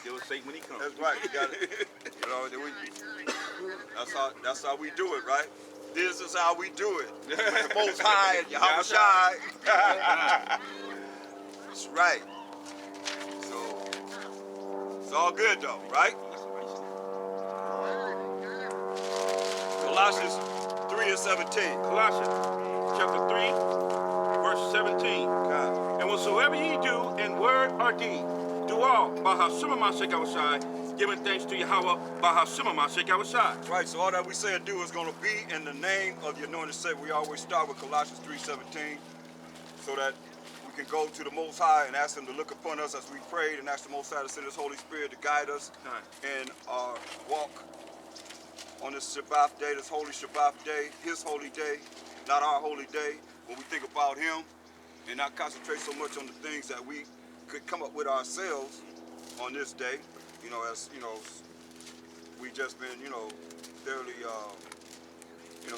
Deal with Satan when he comes. That's right. You got it. You know, that's how we do it, right? This is how we do it. With the Most High and Yahweh Shai. That's right. So it's all good though, right? Colossians 3:17. Colossians chapter 3, verse 17. God. And whatsoever ye do in word or deed, do all by Hashem HaMashiach Yahushai, giving thanks to Yahweh by Hashem HaMashiach Yahushai. Right, so all that we say and do is going to be in the name of the anointed Savior. We always start with Colossians 3:17 so that we can go to the Most High and ask Him to look upon us as we prayed and ask the Most High to send His Holy Spirit to guide us in our walk on this Shabbat day, this holy Shabbat day, His holy day, not our holy day, when we think about Him and not concentrate so much on the things that we could come up with ourselves on this day. You know, as you know, we just been, you know, fairly,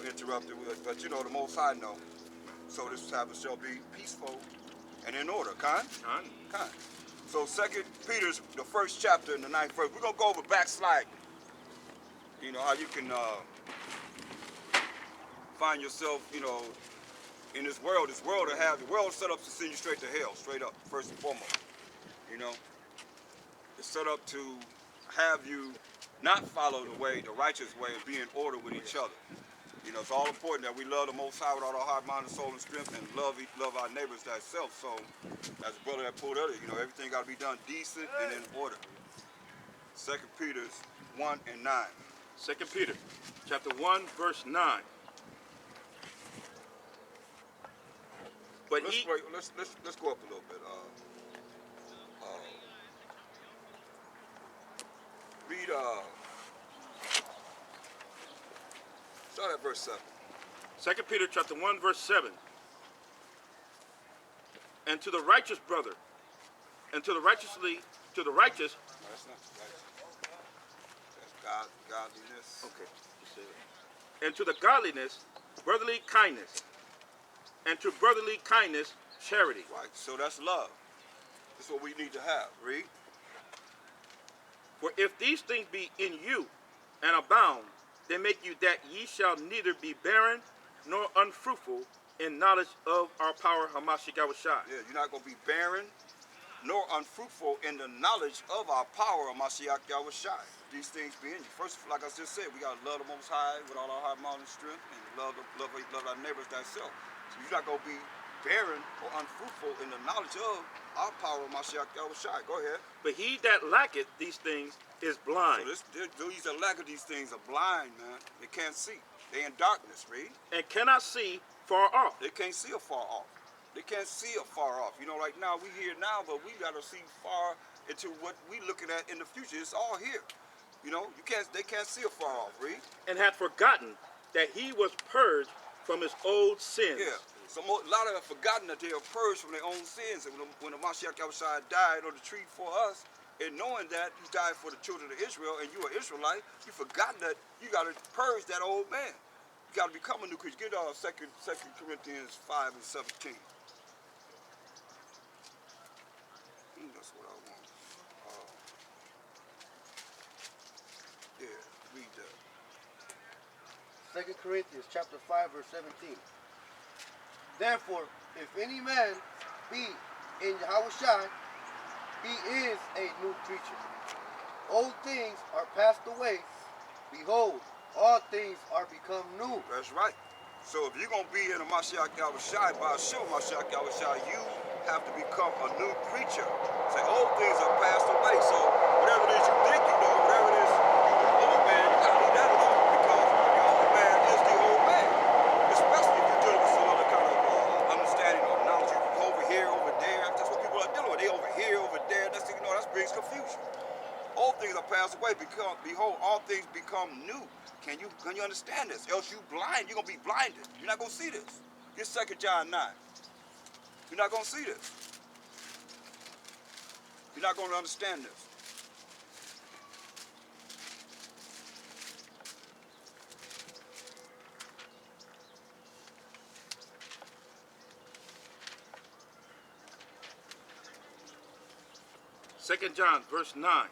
interrupted with, but you know, the Most High know. So this Sabbath shall be peaceful and in order. Kind. So 2 Peter's the first chapter in the 9th verse. We're gonna go over backsliding. You know how you can find yourself, you know, in this world. This world the world set up to send you straight to hell, straight up, first and foremost. You know, it's set up to have you not follow the way, the righteous way, and be in order with each other. You know, it's all important that we love the Most High with all our heart, mind, and soul, and strength, and love our neighbors thyself. So, as the brother that pulled earlier, you know, everything got to be done decent and in order. 2 Peter 1 and 9. 2 Peter chapter 1, verse 9. But let's go up a little bit. Read, start at verse 7. 2 Peter chapter 1, verse 7. And to the righteous brother, and to the righteous. No, that's not right. That's godliness. Okay. And to the godliness, brotherly kindness. And to brotherly kindness, charity. Right, so that's love. That's what we need to have. Read. For if these things be in you and abound, they make you that ye shall neither be barren nor unfruitful in knowledge of our power, Hamashiach Yahushai. Yeah, you're not going to be barren nor unfruitful in the knowledge of our power, Hamashiach Yahushai. These things be in you. First, like I just said, we got to love the Most High with all our heart, mind, and strength, and love our neighbors thyself. So you're not going to be barren or unfruitful in the knowledge of our power, Mashiach Yahushai. Go ahead. But he that lacketh these things is blind. So these that lack of these things are blind, man. They can't see. They in darkness, read. And cannot see far off. They can't see afar off. They can't see afar off. You know, like now, we here now, but we got to see far into what we looking at in the future. It's all here. You know, they can't see afar off, read. And had forgotten that he was purged from his old sins. Yeah. So a lot of them have forgotten that they are purged from their own sins. And when the Mashiach Yahushua died on the tree for us, and knowing that he died for the children of Israel, and you are Israelite, you've forgotten that you got to purge that old man. You got to become a new creature. Get 2 Corinthians 5 and 17. That's what I want. Yeah, read that. 2 Corinthians chapter 5, verse 17. Therefore, if any man be in Yahushua, he is a new creature. Old things are passed away. Behold, all things are become new. That's right. So if you're going to be in a Mashiach Yahushua, by Hashem Mashiach Yahushua, you have to become a new creature. Say, old things are passed away. So whatever it is you think you know, whatever it is you the old man, you got to leave that alone, because the old man is the old man. Especially if you're dealing with some other kind of understanding or knowledge. You go over here, over there. That's what people are dealing with. They over here, over there. That's, you know, that brings confusion. All things are passed away. Behold, all things become new. Can you understand this? Else you blind. You're going to be blinded. You're not going to see this. Get 2 John 9. You're not going to see this. You're not going to understand this. 2 John verse 9.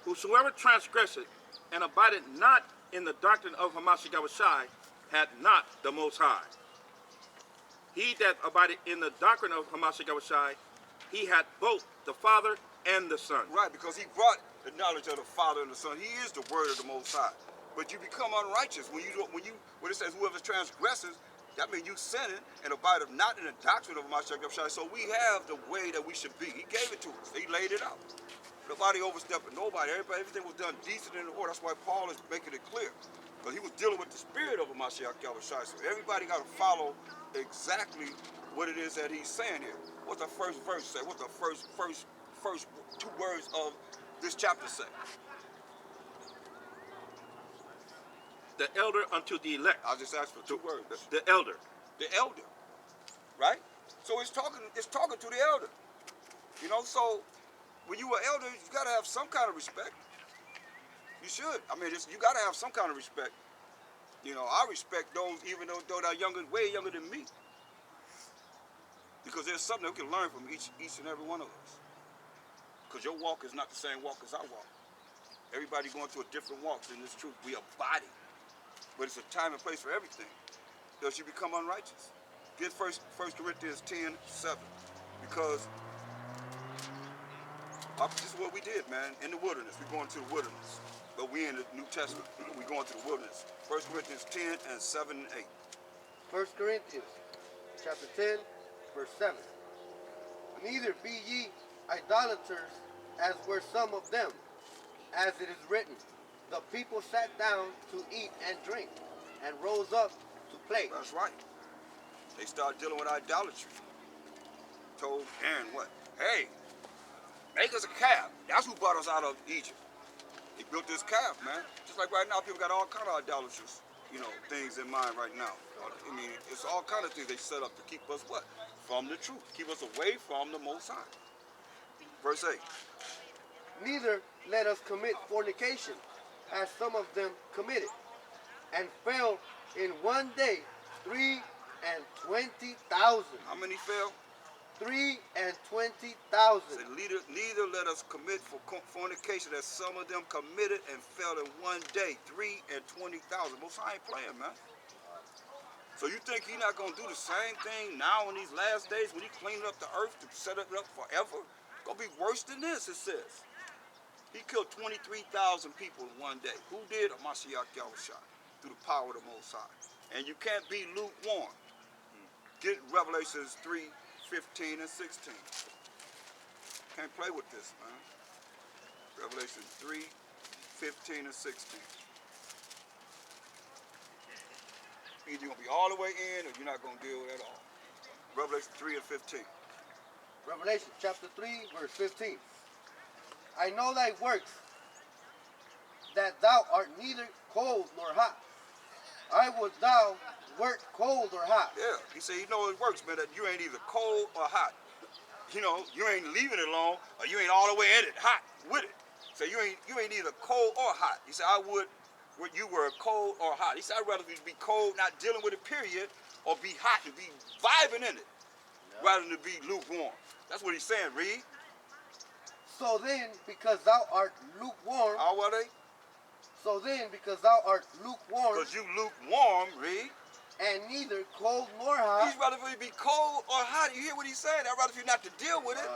Whosoever transgresseth and abideth not in the doctrine of Hamashiach Yahushai hath not the Most High. He that abideth in the doctrine of Hamashiach Yahushai, he hath both the Father and the Son. Right, because he brought the knowledge of the Father and the Son. He is the word of the Most High. But you become unrighteous when it says whoever transgresses, that means you sinning and abideth not in the doctrine of Hamashiach Yahushai. So we have the way that we should be. He gave it to us. He laid it out. Nobody overstepping nobody. Everything was done decent and in order. That's why Paul is making it clear. Because he was dealing with the spirit of Hamashiach Yahushai. So everybody got to follow exactly what it is that he's saying here. What's the first verse say? What's the first 2 words of this chapter say? The elder unto the elect. I just asked for 2 words. The elder. The elder, right? So it's talking to the elder. You know, so when you are elder, you got to have some kind of respect. You should. I mean, you got to have some kind of respect. You know, I respect those even though they're younger, way younger than me. Because there's something that we can learn from each and every one of us. Because your walk is not the same walk as our walk. Everybody going through a different walk in this truth. We are body. But it's a time and place for everything. Else you become unrighteous. Get 1 Corinthians 10:7. Because this is what we did, man, in the wilderness. We're going to the wilderness. But we in the New Testament. We're going to the wilderness. 1 Corinthians 10:7 and 8. 1 Corinthians chapter 10, verse 7. Neither be ye idolaters, as were some of them, as it is written, the people sat down to eat and drink, and rose up to play. That's right. They started dealing with idolatry. Told Aaron what? Hey, make us a calf. That's who brought us out of Egypt. He built this calf, man. Just like right now, people got all kind of idolatrous, things in mind right now. I mean, it's all kind of things they set up to keep us what? From the truth. Keep us away from the Most High. Verse 8. Neither let us commit fornication, as some of them committed, and fell in one day 320,000. How many fell? 320,000. Neither let us commit fornication, as some of them committed and fell in one day 320,000. Most High ain't playing, man. So you think he's not going to do the same thing now in these last days when he cleaned up the earth to set it up forever? It's going to be worse than this, it says. He killed 23,000 people in one day. Who did? Hamashiach Yahushai, through the power of the Most High. And you can't be lukewarm. Get Revelations 3:15 and 16. Can't play with this, man. Revelation 3:15 and 16. Either you're going to be all the way in or you're not going to deal with it at all. Revelation 3 and 15. Revelation chapter 3, verse 15. I know thy works, that thou art neither cold nor hot. I would thou wert cold or hot. Yeah, he said he know his works, man, that you ain't either cold or hot. You ain't leaving it alone, or you ain't all the way in it, hot with it. So you ain't either cold or hot. He said, I would you were cold or hot. He said, I'd rather be cold, not dealing with it, period, or be hot and be vibing in it, rather than to be lukewarm. That's what he's saying, read. So then, because thou art lukewarm. How are they? So then, because thou art lukewarm. Because you lukewarm, read. And neither cold nor hot. He's rather for you to be cold or hot. You hear what he's saying? I'd rather for you not to deal with it,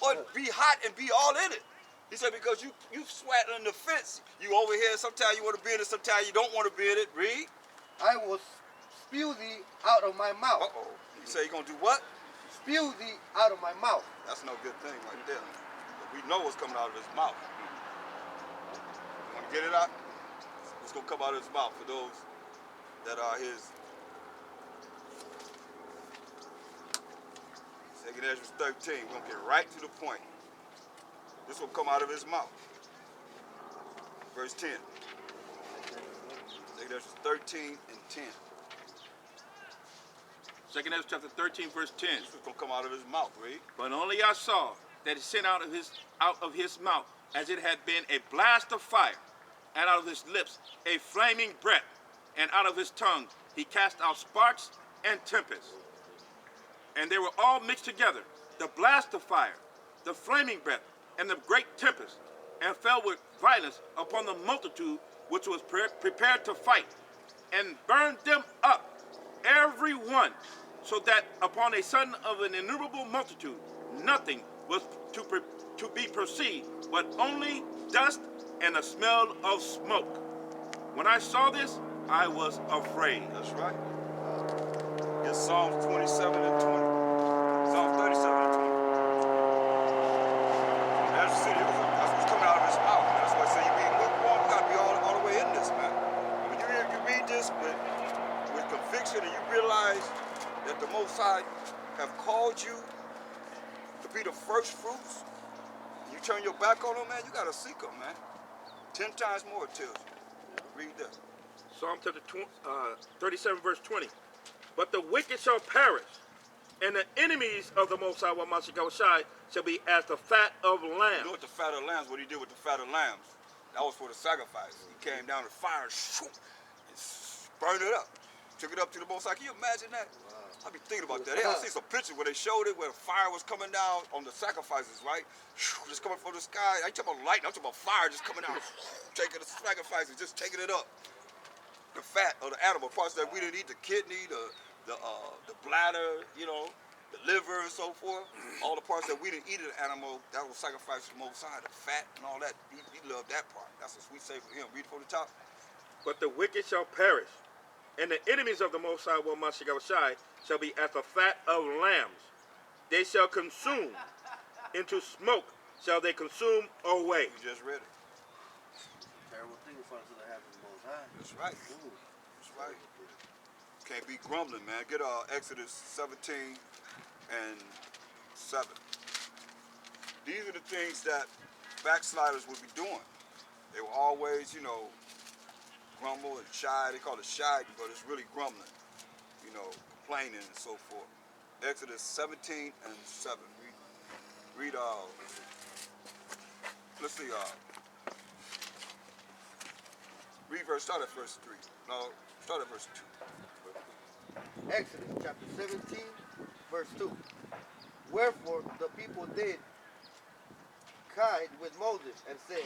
or be hot and be all in it. He said, because you sweat on the fence. You over here, sometimes you want to be in it, sometimes you don't want to be in it. Read. I will spew thee out of my mouth. Uh-oh. He said, you're going to do what? Spew thee out of my mouth. That's no good thing right there. But we know what's coming out of his mouth. You want to get it out? What's going to come out of his mouth for those that are his? 2 Ezra 13. We're going to get right to the point. This will come out of his mouth. Verse 10. 2 Ezra 13 and 10. 2 Ezra chapter 13, verse 10. This is going to come out of his mouth, read. But only I saw that it sent out of his mouth, as it had been a blast of fire, and out of his lips a flaming breath, and out of his tongue he cast out sparks and tempests. And they were all mixed together, the blast of fire, the flaming breath, and the great tempest, and fell with violence upon the multitude which was prepared to fight, and burned them up, every one, so that upon a sudden of an innumerable multitude, nothing was to be perceived, but only dust and a smell of smoke. When I saw this, I was afraid. That's right. It's Psalms 27 and 20. Psalms 37 and 20. That's the city. That's what's coming out of his mouth. That's why I say you be lukewarm. You gotta be all the way in this, man. When you read this with conviction and you realize that the Most High have called you to be the first fruits, you turn your back on them, man, you gotta seek them, man. 10 times more it tells you. Read that. Psalm 37, verse 20. But the wicked shall perish, and the enemies of the Most High, Shai, shall be as the fat of You know lambs. what the fat of lambs, what he did with the fat of lambs? That was for the sacrifice. He came down to fire and burned it up. Took it up to the Most High. Can you imagine that? I be thinking about that. I see some pictures where they showed it, where the fire was coming down on the sacrifices, right? Just coming from the sky. I ain't talking about lightning, I'm talking about fire just coming down, taking the sacrifices, just taking it up. The fat of the animal, parts that we didn't eat, the kidney, the bladder, you know, the liver and so forth. All the parts that we didn't eat of the animal, that was sacrificed to the Most High. The fat and all that, he loved that part. That's a sweet savor for him. Read it from the top. But the wicked shall perish, and the enemies of the Most High, Shai, shall be as the fat of lambs. They shall consume, into smoke shall they consume away. We just read it. Terrible thing for us to have in the Most High. That's right. Ooh. That's right. Can't be grumbling, man. Get Exodus 17 and 7. These are the things that backsliders would be doing. They were always, you know, grumble and shy. They call it shy, but it's really grumbling, you know, complaining and so forth. Exodus 17 and 7. Read let's see, start at verse 3. No, start at verse 2. Exodus chapter 17, verse 2. Wherefore the people did cried with Moses and said,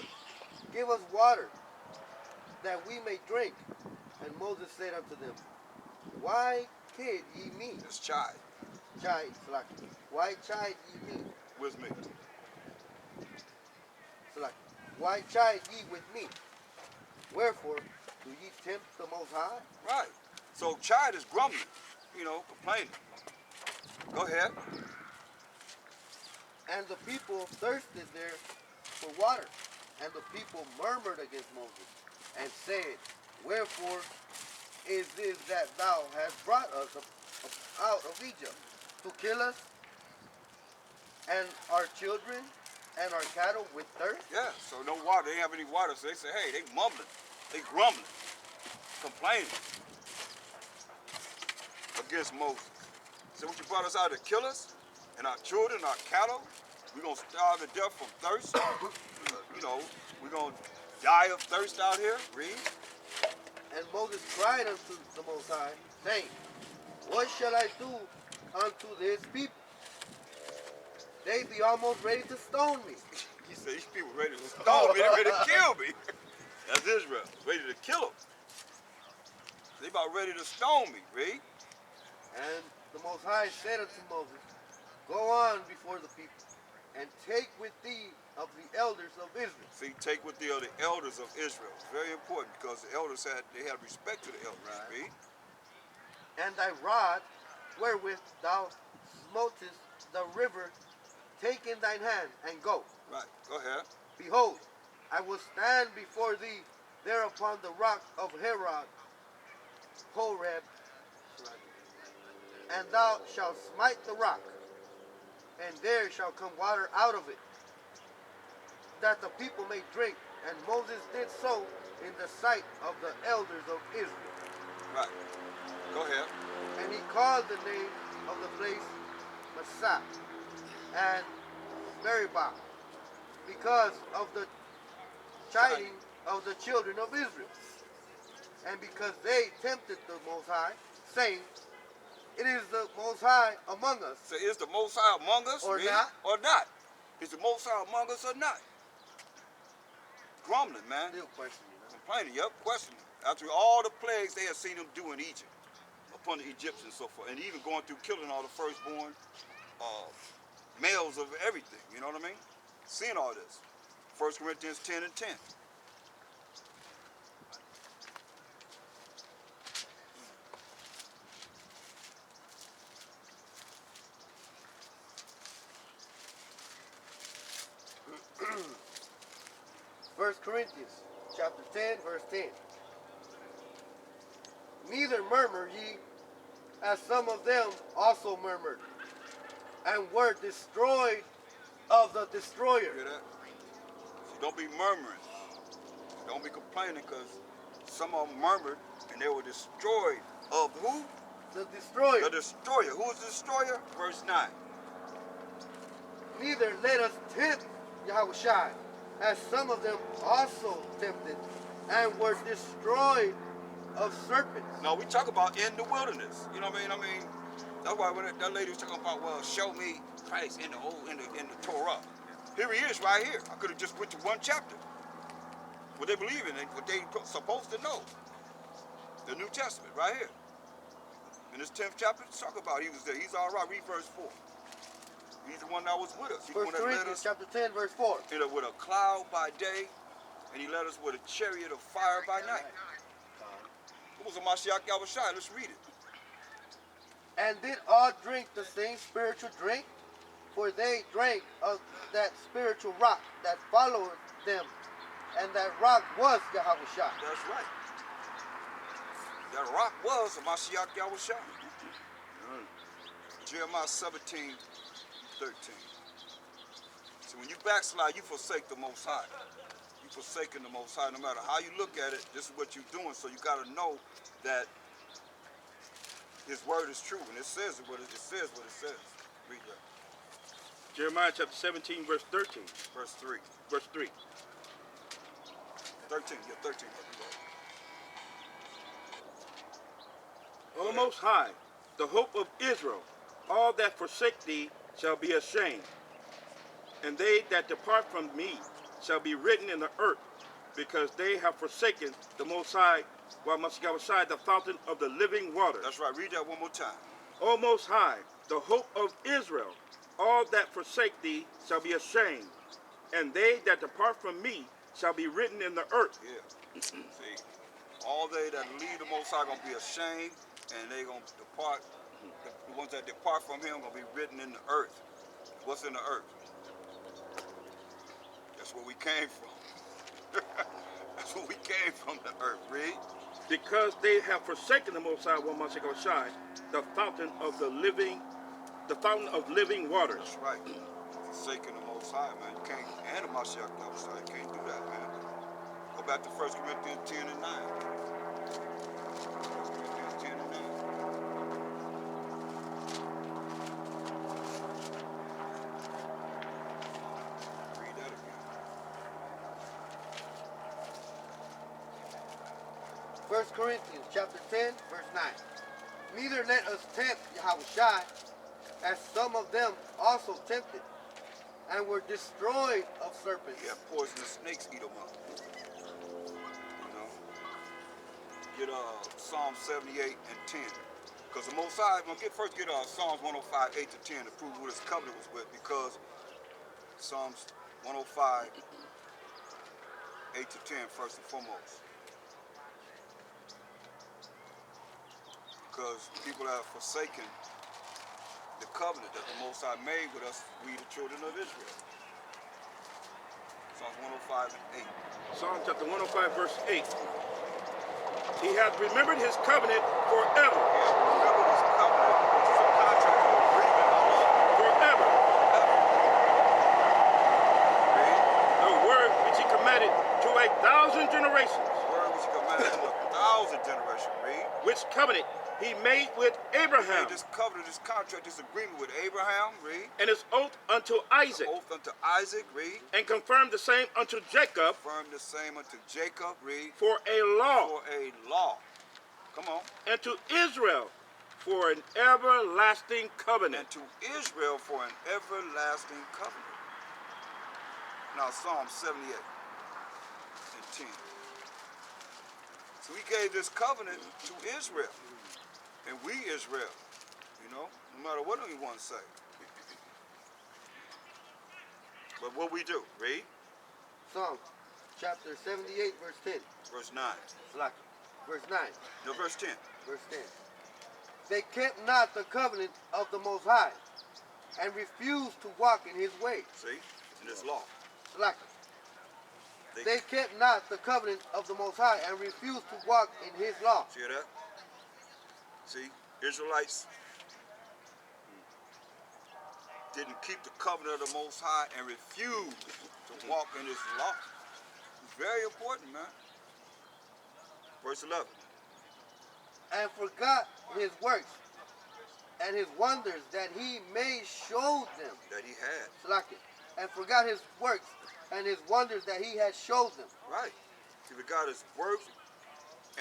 Give us water, that we may drink. And Moses said unto them, Why kid ye me? It's chide. Chide, Salaki. Why chide ye me? With me. Salaki. Why chide ye with me? Wherefore do ye tempt the Most High? Right. So chide is grumbling, you know, complaining. Go ahead. And the people thirsted there for water. And the people murmured against Moses, and said, Wherefore is this that thou hast brought us out of Egypt, to kill us, and our children, and our cattle with thirst? Yeah, so no water. They didn't have any water, so they say, hey, they mumbling, they grumbling, complaining against Moses. So what you brought us out to kill us, and our children, our cattle? We're going to starve to death from thirst. You know, we're going to die of thirst out here. Read. And Moses cried unto the Most High, saying, What shall I do unto this people? They be almost ready to stone me. He said, these people ready to stone me, they ready to kill me. That's Israel, ready to kill them. They about ready to stone me. Read. And the Most High said unto Moses, Go on before the people, and take with thee of the elders of Israel. See, take with thee of the elders of Israel. It's very important because the elders had respect to the elders. Right. Read. And thy rod wherewith thou smotest the river, take in thine hand, and go. Right, go ahead. Behold, I will stand before thee there upon the rock of Horeb, and thou shalt smite the rock, and there shall come water out of it, that the people may drink. And Moses did so in the sight of the elders of Israel. Right, go ahead. And he called the name of the place Massah and Meribah, because of the chiding of the children of Israel, and because they tempted the Most High, saying, It is the Most High among us. So is the Most High among us? Or read, not. Or not. Is the Most High among us or not? Grumbling, man. Still questioning. Huh? Complaining, yep, questioning. After all the plagues they had seen him do in Egypt, upon the Egyptians and so forth, and even going through killing all the firstborn males of everything, you know what I mean? Seeing all this. 1 Corinthians 10 and 10. First Corinthians chapter 10, verse 10. Neither murmur ye, as some of them also murmured, and were destroyed of the destroyer. Hear that? So don't be murmuring. Don't be complaining, because some of them murmured and they were destroyed of who? The destroyer. The destroyer. Who is the destroyer? Verse 9. Neither let us tempt Yahushua, as some of them also tempted, and were destroyed of serpents. No, we talk about in the wilderness. You know what I mean? That's why when that lady was talking about, well, show me Christ in the Torah. Here he is right here. I could have just went to one chapter. What they believe in, what they supposed to know. The New Testament right here. In this 10th chapter, talk about he was there. He's all right. Read verse 4. He's the one that was with us. He's the one First that led Corinthians us chapter 10, verse 4. with a cloud by day, and he led us with a chariot of fire by night. It was a Mashiach Yahushua. Let's read it. And did all drink the same spiritual drink? For they drank of that spiritual rock that followed them, and that rock was Yahushua. That's right. That rock was a Mashiach Yahushua. Jeremiah 17, 13. So when you backslide, you forsake the Most High. You forsaking the Most High. No matter how you look at it, this is what you're doing. So you got to know that His word is true, and it says what it says. Read that. Jeremiah chapter 17, verse 13. Verse 3. Verse 3. 13. Yeah, 13. O Most High, the hope of Israel, all that forsake thee shall be ashamed, and they that depart from me shall be written in the earth, because they have forsaken the Most High, while Mashiach the fountain of the living water. That's right. Read that one more time. O Most High, the hope of Israel, all that forsake thee shall be ashamed, and they that depart from me shall be written in the earth. Yeah. See, all they that leave the Most High gonna be ashamed, and they gonna depart. The ones that depart from Him gonna be written in the earth. What's in the earth? That's where we came from. That's where we came from, the earth. Read. Because they have forsaken the Most High, while Mashiach the fountain of living waters. That's right. Forsaking the Most High, man. You can't, and the Mashiach Yahushua, you can't do that, man. Go back to 1 Corinthians 10 and 9. 1 Corinthians 10 and 9. Read that again. 1 Corinthians chapter 10, verse 9. Neither let us tempt Yahushua, as some of them also tempted, and were destroyed of serpents. Yeah, poisonous snakes eat them up. You know? Get Psalm 78 and 10. Because the Most High, first get Psalms 105, 8 to 10 to prove who this covenant was with, because Psalms 105, 8 to 10, first and foremost. Because people have forsaken the covenant that the Most High made with us, we the children of Israel. Psalms 105 and 8. Psalm chapter 105, verse 8. He hath remembered his covenant forever. Remember this covenant, which is a contract of agreement, Forever. Read. The word which he commanded to 1,000 generations. The word which he commanded to 1,000 generations. Read. Which covenant he made with Abraham. Made this covenant, this contract, this agreement with Abraham. Read. And his oath unto Isaac. Oath unto Isaac. Read. And confirmed the same unto Jacob. Confirm the same unto Jacob. Read. For a law. For a law. Come on. And to Israel for an everlasting covenant. And to Israel for an everlasting covenant. Now Psalm 78 and 10. So he gave this covenant to Israel. And we Israel, you know, no matter what anyone say. But what we do, read. Psalm chapter 78, verse 10. Verse 9. Verse 9. No, verse 10. Verse 10. They kept not the covenant of the Most High, and refused to walk in his ways. See? In his law. They kept not the covenant of the Most High, and refused to walk in his law. See that? See? Israelites didn't keep the covenant of the Most High and refused to walk in his law. It's very important, man. Verse 11. And forgot his works and his wonders that he made showed them. That he had. And forgot his works and his wonders that he had showed them. Right. He forgot his works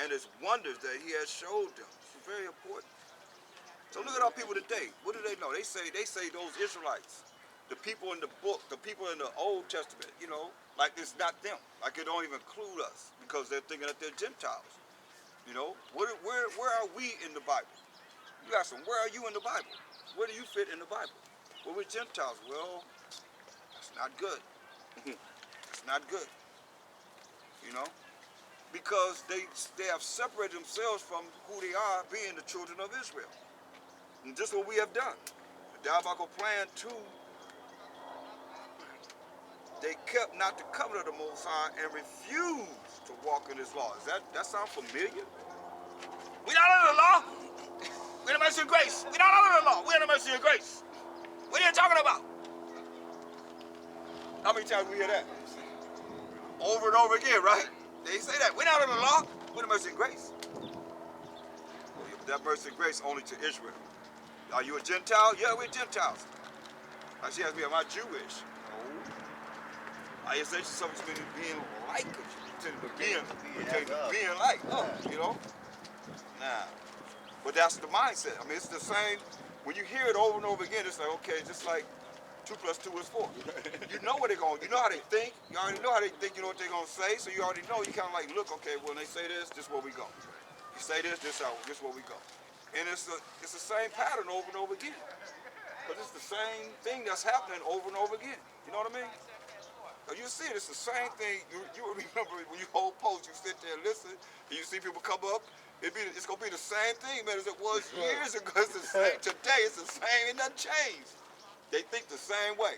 and his wonders that he had showed them. It's very important. So look at our people today. What do they know? They say those Israelites, the people in the book, the people in the Old Testament, you know, like it's not them. Like it don't even include us because they're thinking that they're Gentiles. You know, where are we in the Bible? You ask them, where are you in the Bible? Where do you fit in the Bible? Well, we're Gentiles. Well, that's not good. It's not good. You know, because they have separated themselves from who they are, being the children of Israel. And just what we have done. The diabolical plan too. They kept not the covenant of the Most High and refused to walk in his law. That sound familiar? We're not under the law. We're in the mercy of grace. We're not under the law. We're in the mercy of grace. What are you talking about? How many times we hear that? Over and over again, right? They say that. We're not under the law. We're in the mercy of grace. That mercy and grace only to Israel. Are you a Gentile? Yeah, we're Gentiles. Now she asked me, am I Jewish? No. I say something to being like a Jew, being like, you know? Nah. But that's the mindset. I mean, it's the same. When you hear it over and over again, it's like, okay, just like 2 + 2 is 4. You know what they're going to, you know how they think. You already know how they think, you know what they're going to say. So you already know, you kind of like, look, okay, when they say this is where we go. You say this is where we go. And it's the same pattern over and over again. Because it's the same thing that's happening over and over again. You know what I mean? You see it, it's the same thing. You remember when you hold post, you sit there and listen, and you see people come up, it's going to be the same thing, man, as it was years ago. It's the same. Today, it's the same. It doesn't change. They think the same way.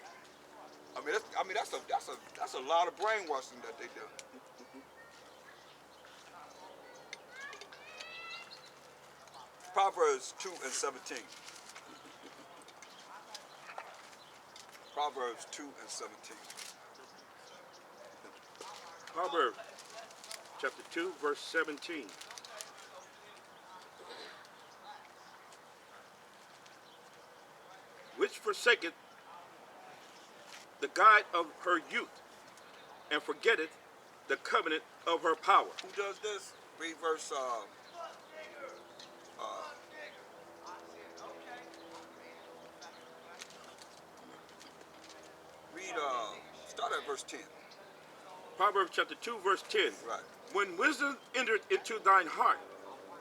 That's a lot of brainwashing that they do. Proverbs 2 and 17. Proverbs 2 and 17. Proverbs chapter 2, verse 17. Which forsaketh the guide of her youth, and forgetteth the covenant of her power. Who does this? Read verse start at verse 10. Proverbs chapter 2, verse 10. Right. When wisdom entered into thine heart,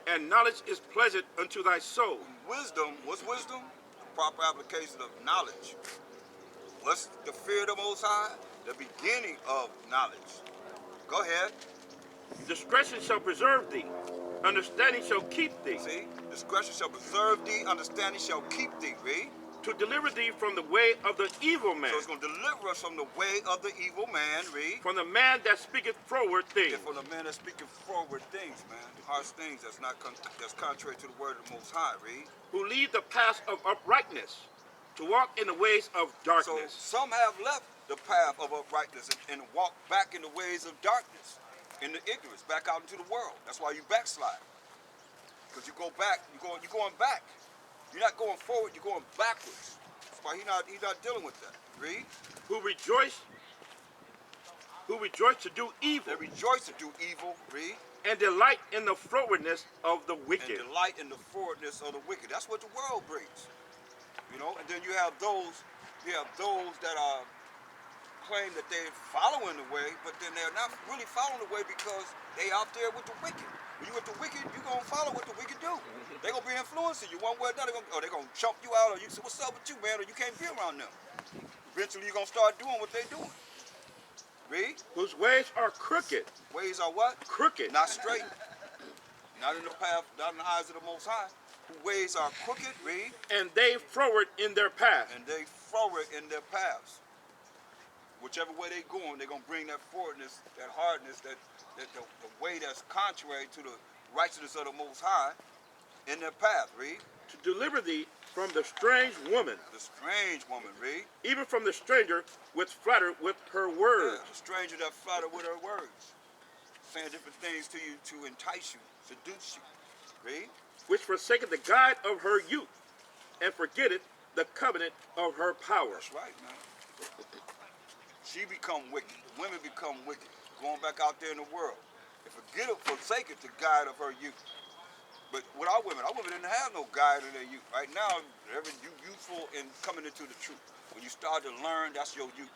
and knowledge is pleasant unto thy soul. Wisdom, what's wisdom? The proper application of knowledge. What's the fear of the Most High? The beginning of knowledge. Go ahead. Discretion shall preserve thee, understanding shall keep thee. See? Discretion shall preserve thee, understanding shall keep thee. Read. To deliver thee from the way of the evil man. So it's going to deliver us from the way of the evil man. Read. From the man that speaketh froward things. Yeah, from the man that speaketh froward things, man. Harsh things that's contrary to the word of the Most High. Read. Who lead the path of uprightness, to walk in the ways of darkness. So some have left the path of uprightness and walk back in the ways of darkness, in the ignorance, back out into the world. That's why you backslide. Because you go back, you're going back. You're not going forward, you're going backwards. That's why he's not dealing with that. Read. Who rejoice to do evil. They rejoice to do evil. Read. And delight in the frowardness of the wicked. And delight in the forwardness of the wicked. That's what the world brings. You know, and then you have those that are claim that they're following the way, but then they're not really following the way because they out there with the wicked. When you with the wicked, you're going to follow what the wicked do. They're going to be influencing you one way or another. They're going to chump you out, or you say, what's up with you, man, or you can't be around them. Eventually, you're going to start doing what they're doing. Read. Whose ways are crooked. Ways are what? Crooked. Not straight. Not in the path, not in the eyes of the Most High. Whose ways are crooked, read. And they forward in their path. And they forward in their paths. Whichever way they going, they're going to bring that forwardness, that hardness, the way that's contrary to the righteousness of the Most High in their path, read. To deliver thee from the strange woman. The strange woman, read. Even from the stranger which flattered with her words. Yeah, the stranger that flattered with her words. Saying different things to you to entice you, seduce you. Read. Which forsaketh the guide of her youth, and forgetteth the covenant of her power. That's right, man. She become wicked. The women become wicked. Going back out there in the world. And forsaketh the guide of her youth. But with our women didn't have no guide in their youth. Right now, you youthful and coming into the truth. When you start to learn, that's your youth.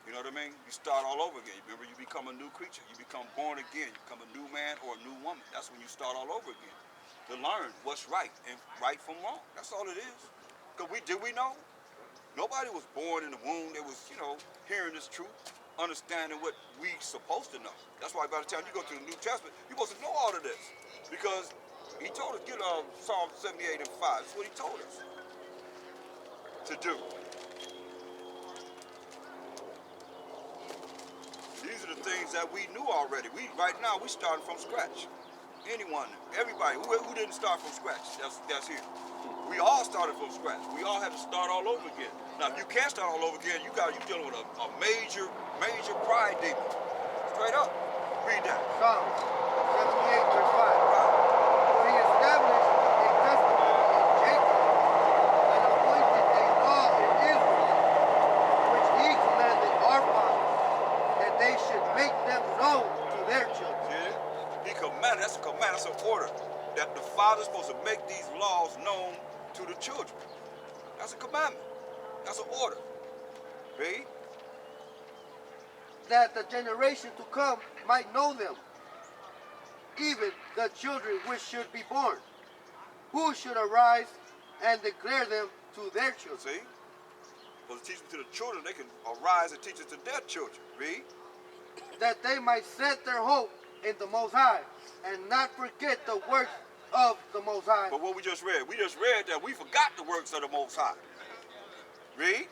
You know what I mean? You start all over again. Remember, you become a new creature. You become born again. You become a new man or a new woman. That's when you start all over again. To learn what's right and right from wrong. That's all it is. Because did we know? Nobody was born in the womb. They was, hearing this truth, understanding what we supposed to know. That's why by the time you go to the New Testament, you're supposed to know all of this. Because he told us, get Psalm 78 and 5. That's what he told us to do. These are the things that we knew already. Right now, we're starting from scratch. Anyone, everybody, who didn't start from scratch, that's here. We all started from scratch. We all had to start all over again. Now, if you can't start all over again, you're dealing with a major pride demon. Straight up. Read that. Psalms 78 verse 5. For he established a testimony in Jacob and appointed a law in Israel, which he commanded our fathers, that they should make them known to their children. Yeah. He commanded, that's a command, that's an order. That the father's supposed to make these laws known to the children. That's a commandment. That's an order. Read. That the generation to come might know them, even the children which should be born, who should arise and declare them to their children. See? Supposed to teach them to the children, they can arise and teach it to their children. Read. That they might set their hope in the Most High, and not forget the works of the Most High. But what we just read that we forgot the works of the Most High. Read.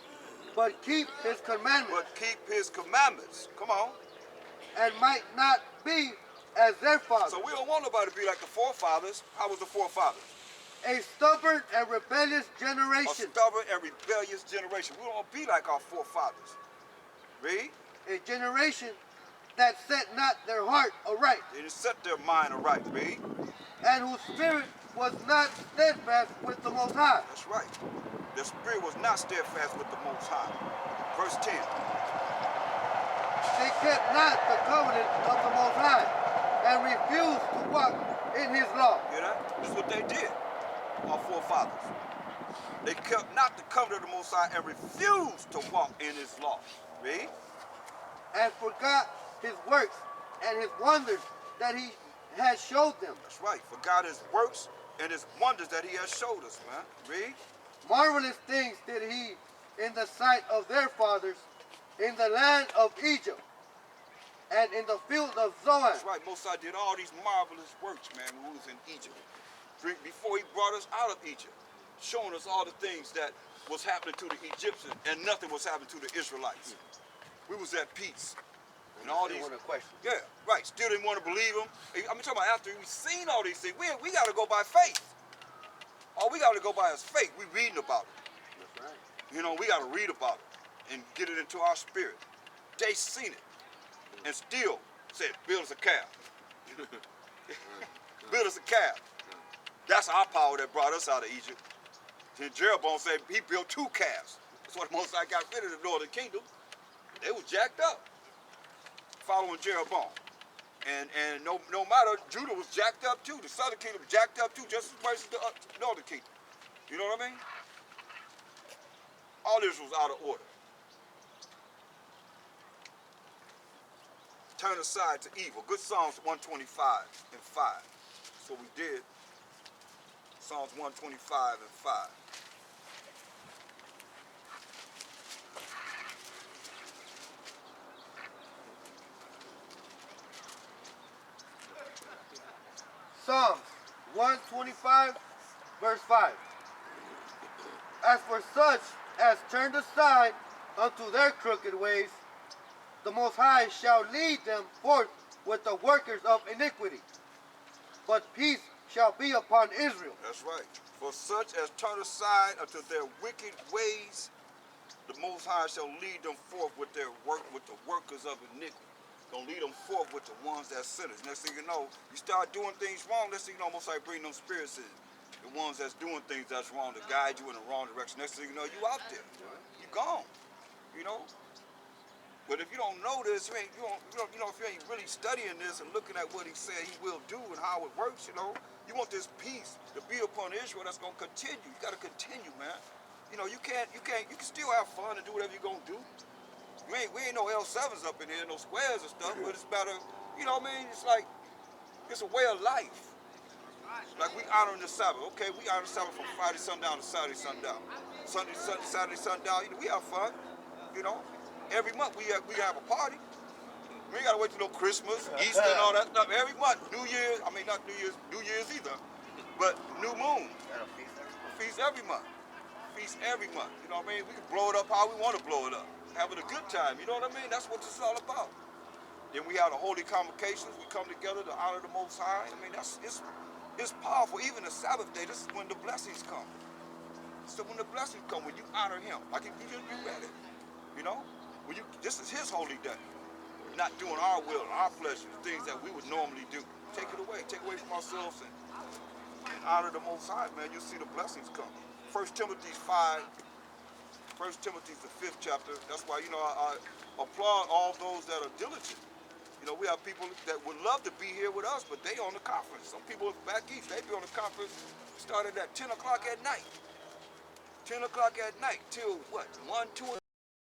But keep his commandments. But keep his commandments. Come on. And might not be as their fathers. So we don't want nobody to be like the forefathers. How was the forefathers? A stubborn and rebellious A generation. stubborn and rebellious generation. We don't want to be like our forefathers. Read. A generation that set not their heart aright, They didn't set their mind aright. Read. and whose spirit was not steadfast with the Most High. That's right. Their spirit was not steadfast with the Most High. Verse 10. They kept not the covenant of the Most High, and refused to walk in his law. Hear that? That's what they did. Our forefathers. They kept not the covenant of the Most High and refused to walk in his law. Read. And forgot his works and his wonders that he had showed them. That's right. Forgot his works and his wonders that he has showed us, man. Read. Marvelous things did he in the sight of their fathers, in the land of Egypt, and in the field of Zoan. That's right. Most High did all these marvelous works, man, when we was in Egypt. Before he brought us out of Egypt, showing us all the things that was happening to the Egyptians and nothing was happening to the Israelites. We was at peace. And all these, want to question. yeah, right. Still didn't want to believe him. I'm talking about after we seen all these things. We got to go by faith. All we got to go by is faith. We reading about it. That's right. You know, we got to read about it and get it into our spirit. They seen it and still said, build us a calf. Build us a calf. That's our power that brought us out of Egypt. Then Jeroboam said he built 2 calves. That's what Most High got rid of the northern kingdom. They was jacked up following Jeroboam. And no matter, Judah was jacked up too. The southern kingdom was jacked up too, just as much as the northern kingdom. You know what I mean? All this was out of order. turn aside to evil. Good Psalms 125 and 5. That's what we did. Psalms 125 and 5. Psalms 125, verse 5. As for such as turned aside unto their crooked ways, the Most High shall lead them forth with the workers of iniquity. But peace shall be upon Israel. That's right. For such as turn aside unto their wicked ways, the Most High shall lead them forth with their work, with the workers of iniquity. Gonna lead them forth with the ones that sinners. Next thing you know, you start doing things wrong. Next thing you know, Most High bring them spirits in. The ones that's doing things that's wrong to guide you in the wrong direction. Next thing you know, you out there. You gone. You know. But if you don't know this, if you ain't really studying this and looking at what he said he will do and how it works, you know, you want this peace to be upon Israel that's gonna continue. You gotta continue, man. You know, you can still have fun and do whatever you're gonna do. We ain't no L7s up in here, no squares and stuff, but it's better, you know what I mean? It's like, it's a way of life. Like we honoring the Sabbath. Okay, we honor the Sabbath from Friday sundown to Saturday sundown. Saturday sundown, you know, we have fun, you know. Every month we have a party. We ain't gotta wait till no Christmas, Easter and all that stuff. Every month, New Year's, I mean not New Year's either, but New Moon. Feast every month. Feast every month. You know what I mean? We can blow it up how we want to blow it up. Having a good time, you know what I mean? That's what this is all about. Then we have the holy convocations. We come together to honor the Most High. I mean, it's powerful. Even the Sabbath day, this is when the blessings come. So when the blessings come, when you honor Him, like you read it, you know, this is His holy day. Not doing our will, our pleasures, things that we would normally do. Take it away from ourselves and honor the Most High, man. You'll see the blessings come. 1 Timothy 5. 1 Timothy, the 5th chapter. That's why, you know, I applaud all those that are diligent. You know, we have people that would love to be here with us, but they on the conference. Some people back east, they be on the conference started at 10 o'clock at night. 10 o'clock at night till what, 1, 2